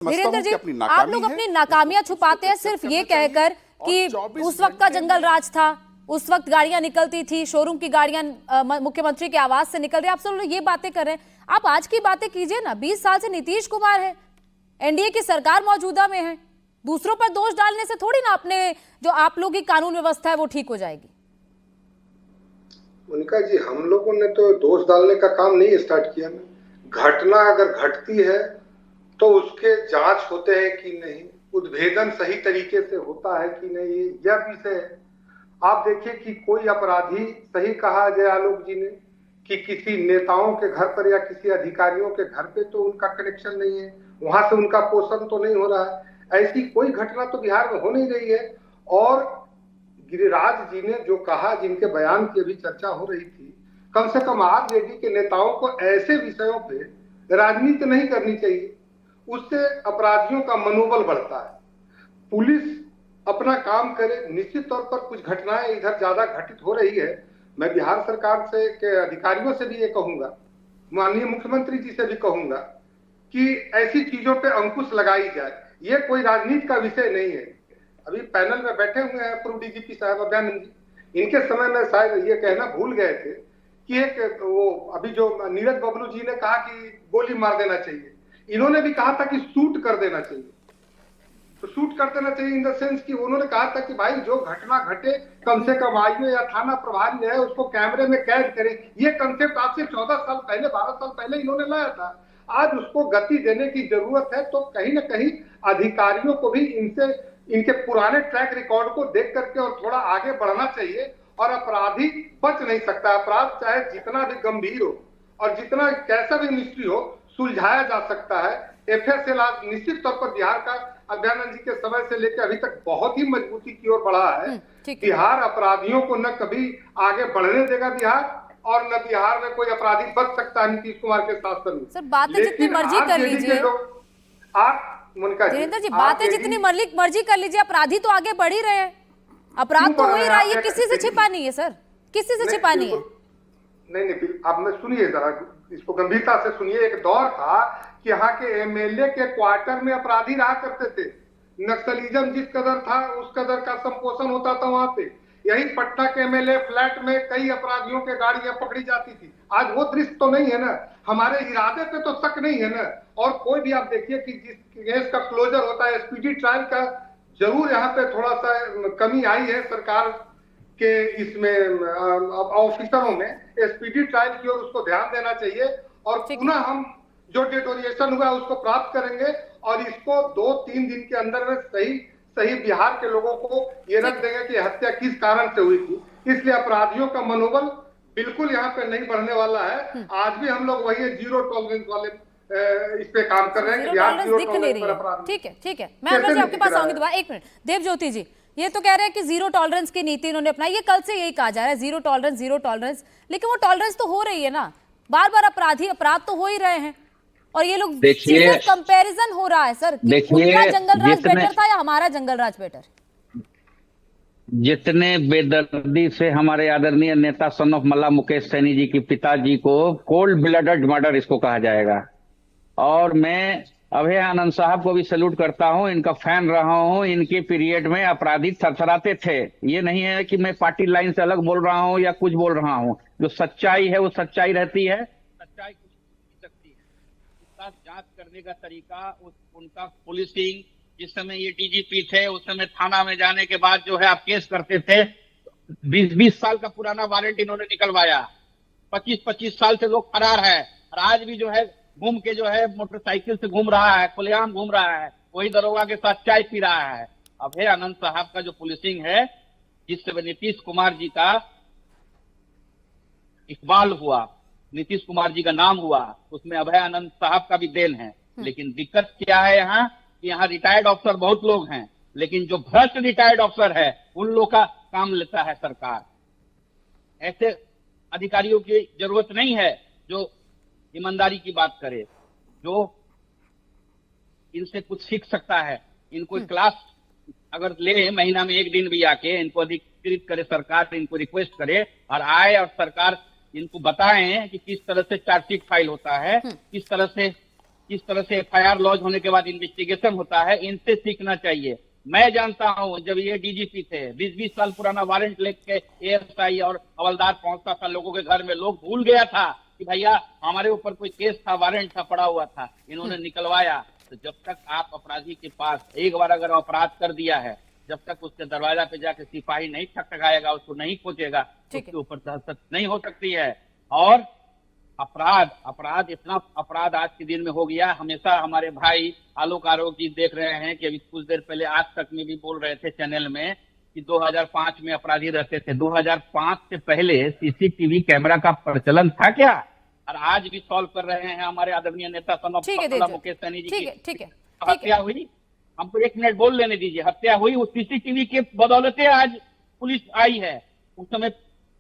वीरेंद्र जी, आप लोग अपनी नाकामियां छुपाते हैं सिर्फ ये कहकर कि उस वक्त का जंगल राज था, उस वक्त गाड़ियां निकलती थी, शोरूम की गाड़ियां मुख्यमंत्री के आवास से निकल रही। आप सब लोग ये बातें कर रहे हैं, आप आज की बातें कीजिए ना। 20 साल से नीतीश कुमार है, एनडीए की सरकार मौजूदा में है, दूसरों पर दोष डालने से थोड़ी ना अपने जो आप लोग की कानून व्यवस्था है वो ठीक हो जाएगी। उनका जी, हम लोगों ने तो दोष डालने का काम नहीं स्टार्ट किया ना। घटना अगर घटती है तो उसके जांच होते हैं कि नहीं, उद्भेदन सही तरीके से होता है कि नहीं, यह विषय है। आप देखिए कि कोई अपराधी, सही कहा अजय आलोक जी ने कि किसी नेताओं के घर पर या किसी अधिकारियों के घर पे तो उनका कनेक्शन नहीं है, वहां से उनका पोषण तो नहीं हो रहा है। ऐसी कोई घटना तो बिहार में हो नहीं रही है। और गिरिराज जी ने जो कहा, जिनके बयान की अभी चर्चा हो रही थी, कम से कम आरजेडी के नेताओं को ऐसे विषयों पे राजनीति नहीं करनी चाहिए। उससे अपराधियों का मनोबल बढ़ता है। पुलिस अपना काम करे। निश्चित तौर पर कुछ घटनाएं इधर ज्यादा घटित हो रही है। मैं बिहार सरकार से के अधिकारियों से भी ये कहूंगा, माननीय मुख्यमंत्री जी से भी कहूंगा कि ऐसी चीजों पे अंकुश लगाई जाए। ये कोई राजनीति का विषय नहीं है। अभी पैनल में बैठे हुए हैं पूर्व डीजीपी साहब अभयानंद जी, इनके समय में शायद ये कहना भूल गए थे कि एक वो अभी जो नीरज बबलू जी ने कहा कि गोली मार देना चाहिए, इन्होंने भी कहा था कि शूट कर देना चाहिए। तो शूट कर देना चाहिए इन द सेंस कि उन्होंने कहा था कि भाई जो घटना घटे कम से कम आईओ या थाना प्रभारी है उसको कैमरे में कैद करें। ये कंसेप्ट आज से 14 साल पहले, 12 साल पहले इन्होंने लाया था। आज उसको गति देने की जरूरत है। तो कहीं ना कहीं अधिकारियों को भी इनके पुराने ट्रैक रिकॉर्ड को देख करके और थोड़ा आगे बढ़ना चाहिए। और अपराधी बच नहीं सकता। अपराध चाहे जितना भी गंभीर हो और जितना कैसा भी मिस्ट्री हो, सुलझाया जा सकता है। एफएसएल आज निश्चित तौर पर बिहार का अभयानंद जी के समय से लेकर अभी तक बहुत ही मजबूती की ओर बढ़ा है। बिहार अपराधियों को न कभी आगे बढ़ने देगा बिहार, और न बिहार में कोई अपराधी बच सकता है नीतीश कुमार के शासन में। सर, बातें जितनी मर्जी कर लीजिए वीरेंद्र जी, बातें जितनी मर्जी कर लीजिए, अपराधी तो आगे बढ़ ही रहे हैं। अपराध तो हो ही रहा है, ये किसी से छिपा नहीं है सर, किसी से छिपा नहीं है। नहीं, अब मैं सुनिए जरा, इसको गंभीरता से सुनिए। एक दौर था कि यहाँ के एमएलए के क्वार्टर में अपराधी रहा करते थे। नक्सलिज्म जिस कदर था उस कदर का संपोषण होता था वहां पे। यही पटना के एमएलए फ्लैट में कई अपराधियों के गाड़ियां पकड़ी जाती थी। आज वो दृश्य तो नहीं है ना। हमारे इरादे पे तो शक नहीं है ना। और कोई भी आप देखिए कि जिस केस का क्लोजर होता है, स्पीडी ट्रायल का जरूर यहाँ पे थोड़ा सा कमी आई है सरकार के इसमें ऑफिसरों में। स्पीडी ट्रायल की ओर उसको ध्यान देना चाहिए। और पुनः हम जो डिटोरिएशन हुआ उसको प्राप्त करेंगे और इसको 2-3 दिन के अंदर में सही बिहार के लोगों को ये रख देंगे कि हत्या किस कारण से हुई थी। इसलिए अपराधियों का मनोबल बिल्कुल यहाँ पे नहीं बढ़ने वाला है। आज भी हम लोग वही जीरो टॉलरेंस वाले इस पे काम कर रहे हैं। ठीक है, मैं आपके पास आऊंगी दोबारा। 1 मिनट, देवज्योति जी, ये तो कह रहे हैं कि जीरो टॉलरेंस की नीति इन्होंने अपनाई। ये कल से यही कहा जा रहा है, जीरो टॉलरेंस, लेकिन वो टॉलरेंस तो हो रही है ना। बार बार अपराध तो हो ही रहे हैं। और ये लोग देखिए, कंपैरिजन हो रहा है सर, उनका जंगल राज बेटर था या हमारा जंगल राज बेटर। जितने बेदर्दी से हमारे आदरणीय नेता सन ऑफ मल्ला मुकेश सैनी जी के पिताजी को कोल्ड ब्लडेड मर्डर इसको कहा जाएगा। और मैं अभय आनंद साहब को भी सैल्यूट करता हूं, इनका फैन रहा हूं। इनके पीरियड में अपराधी थरथराते थे। ये नहीं है कि मैं पार्टी लाइन से अलग बोल रहा हूं या कुछ बोल रहा हूं। जो सच्चाई है वो सच्चाई रहती है। सच्चाई कुछ नहीं सकती है। उसका जांच करने का तरीका, उनका पुलिसिंग, जिस समय ये डीजीपी थे उस समय थाना में जाने के बाद जो है आप केस करते थे। 20 साल का पुराना वारंट इन्होंने निकलवाया। 25 साल से लोग फरार है। और आज भी जो है घूम के जो है मोटरसाइकिल से घूम रहा है, खुलेआम घूम रहा है, वही दरोगा के साथ चाय पी रहा है। अभय आनंद साहब का जो पुलिसिंग है, जिससे नीतीश कुमार जी का इकबाल हुआ, नीतीश कुमार जी का नाम हुआ, उसमें अभय आनंद साहब का भी देन है। लेकिन दिक्कत क्या है यहाँ कि यहाँ रिटायर्ड अफसर बहुत लोग हैं, लेकिन जो भ्रष्ट रिटायर्ड अफसर है उन लोग का काम लेता है सरकार। ऐसे अधिकारियों की जरूरत नहीं है जो ईमानदारी की बात करे, जो इनसे कुछ सीख सकता है। इनको क्लास अगर ले, महीना में 1 दिन भी आके इनको अधिकृत करे सरकार, इनको रिक्वेस्ट करे और आए और सरकार इनको बताएं कि किस तरह से चार्जशीट फाइल होता है, किस तरह से किस तरह से एफआईआर लॉन्च होने के बाद इन्वेस्टिगेशन होता है, इनसे सीखना चाहिए। मैं जानता हूं जब ये डीजीपी थे, 20-20 साल पुराना वारंट लेके एएसआई और हवलदार पहुंचता था लोगों के घर में, लोग भूल गया था कि भैया हमारे ऊपर कोई केस था, वारंट था, पड़ा हुआ था, इन्होंने निकलवाया। तो जब तक आप अपराधी के पास एक बार अगर अपराध कर दिया है, जब तक उसके दरवाजा पे जाके सिपाही नहीं ठकठकाएगा, उसको नहीं खोजेगा, उसके ऊपर दहशत नहीं हो सकती है। और अपराध इतना अपराध आज के दिन में हो गया। हमेशा हमारे भाई आलोक आरोप जी देख रहे हैं कि अभी कुछ देर पहले आज तक में भी बोल रहे थे चैनल में कि 2005 में अपराधी रहते थे। 2005 से पहले सीसीटीवी कैमरा का प्रचलन था क्या? और आज भी सॉल्व कर रहे हैं हमारे आदरणीय नेता मुकेश सहनी जी की हत्या हुई। हमको 1 मिनट बोल लेने दीजिए। हत्या हुई उस सीसीटीवी के बदौलते आज पुलिस आई है। उस समय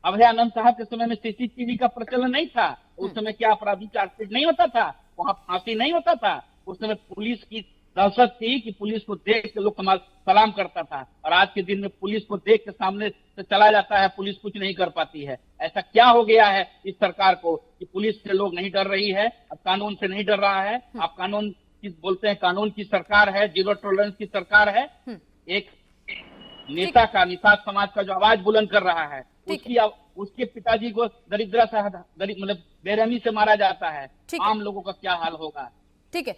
अभय आनंद साहब के समय में सीसीटीवी का प्रचलन नहीं था। उस समय क्या अपराधी चार्जशीट नहीं होता था, वहां फांसी नहीं होता था। उस समय पुलिस की दहशत थी कि पुलिस को देख के लोग सलाम करता था। और आज के दिन में पुलिस को देख के सामने से चला जाता है, पुलिस कुछ नहीं कर पाती है। ऐसा क्या हो गया है इस सरकार को कि पुलिस से लोग नहीं डर रही है, अब कानून से नहीं डर रहा है। आप कानून की बोलते हैं, कानून की सरकार है, जीरो टॉलरेंस की सरकार है। एक नेता का, निषाद समाज का जो आवाज बुलंद कर रहा है, उसके पिताजी को दरिद्रता मतलब बेरहमी से मारा जाता है। आम लोगों का क्या हाल होगा? ठीक है।